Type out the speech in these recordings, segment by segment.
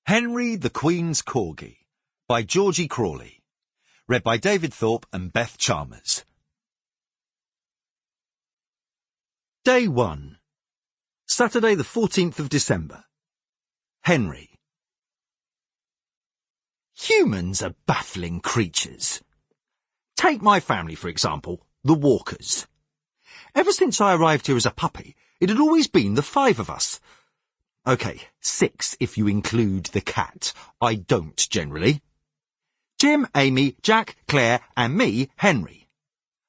Henry the Queen's Corgi by Georgie Crawley. Read by David Thorpe and Beth Chalmers. Day 1. Saturday the 14th of December. Henry. Humans are baffling creatures. Take my family, for example, the Walkers. Ever since I arrived here as a puppy, it had always been the 5 of us. OK, 6 if you include the cat. I don't, generally. Jim, Amy, Jack, Claire, and me, Henry.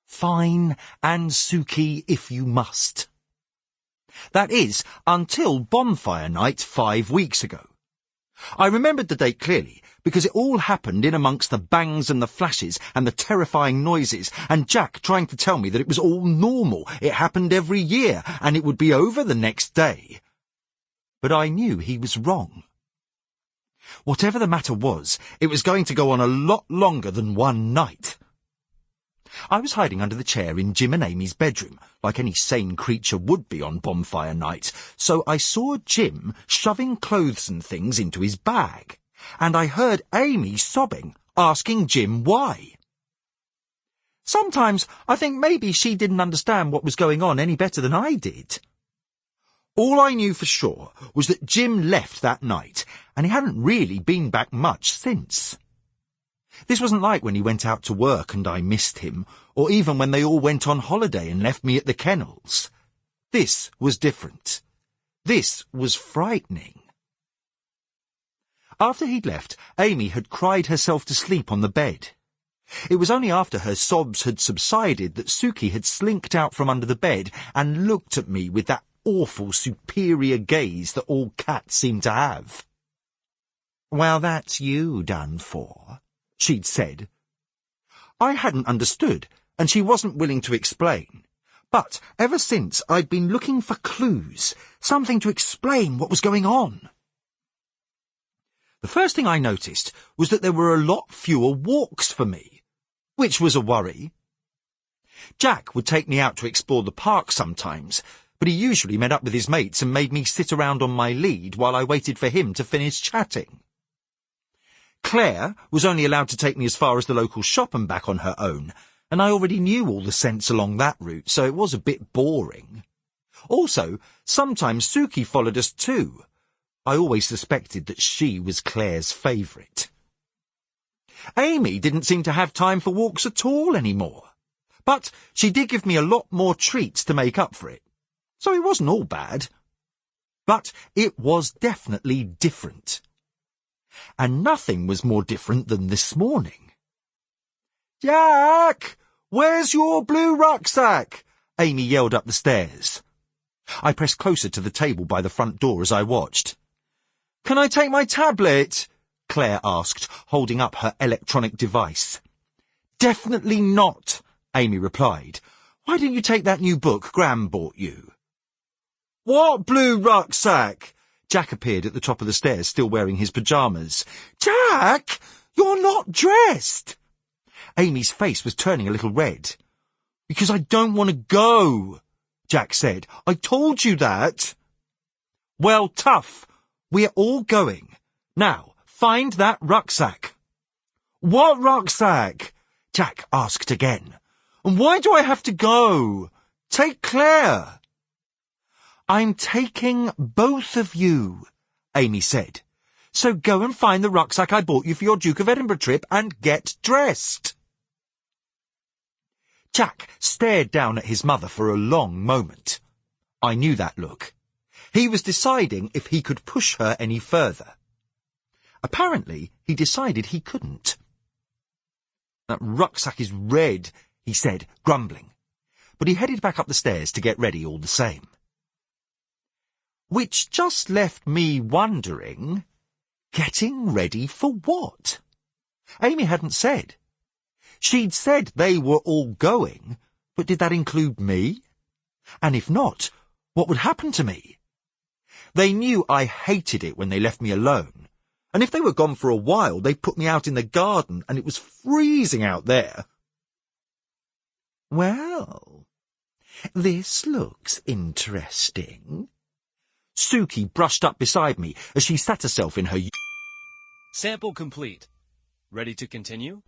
Fine, and Suki if you must. That is, until bonfire night 5 weeks ago. I remembered the date clearly, because it all happened in amongst the bangs and the flashes and the terrifying noises, and Jack trying to tell me that it was all normal, it happened every year, and it would be over the next day. But I knew he was wrong. Whatever the matter was, it was going to go on a lot longer than one night. I was hiding under the chair in Jim and Amy's bedroom, like any sane creature would be on bonfire night, so I saw Jim shoving clothes and things into his bag, and I heard Amy sobbing, asking Jim why. Sometimes I think maybe she didn't understand what was going on any better than I did. All I knew for sure was that Jim left that night, and he hadn't really been back much since. This wasn't like when he went out to work and I missed him, or even when they all went on holiday and left me at the kennels. This was different. This was frightening. After he'd left, Amy had cried herself to sleep on the bed. It was only after her sobs had subsided that Suki had slinked out from under the bed and looked at me with that awful superior gaze that all cats seem to have. "Well, that's you done for," she'd said. I hadn't understood, and she wasn't willing to explain. But ever since, I'd been looking for clues, something to explain what was going on. The first thing I noticed was that there were a lot fewer walks for me, which was a worry. Jack would take me out to explore the park sometimes, but he usually met up with his mates and made me sit around on my lead while I waited for him to finish chatting. Claire was only allowed to take me as far as the local shop and back on her own, and I already knew all the scents along that route, so it was a bit boring. Also, sometimes Suki followed us too. I always suspected that she was Claire's favourite. Amy didn't seem to have time for walks at all anymore, but she did give me a lot more treats to make up for it. So it wasn't all bad. But it was definitely different. And nothing was more different than this morning. "Jack, where's your blue rucksack?" Amy yelled up the stairs. I pressed closer to the table by the front door as I watched. "Can I take my tablet?" Claire asked, holding up her electronic device. "Definitely not," Amy replied. "Why don't you take that new book Gran bought you?" "What blue rucksack?" Jack appeared at the top of the stairs, still wearing his pyjamas. "Jack, you're not dressed!" Amy's face was turning a little red. "Because I don't want to go," Jack said. "I told you that." "Well, tough. We're all going. Now, find that rucksack." "What rucksack?" Jack asked again. "And why do I have to go? Take Claire." "I'm taking both of you," Amy said. "So go and find the rucksack I bought you for your Duke of Edinburgh trip and get dressed." Jack stared down at his mother for a long moment. I knew that look. He was deciding if he could push her any further. Apparently, he decided he couldn't. "That rucksack is red," he said, grumbling. But he headed back up the stairs to get ready all the same. Which just left me wondering, getting ready for what? Amy hadn't said. She'd said they were all going, but did that include me? And if not, what would happen to me? They knew I hated it when they left me alone, and if they were gone for a while, they put me out in the garden, and it was freezing out there. "Well, this looks interesting." Suki brushed up beside me as she sat herself in her Sample complete. Ready to continue?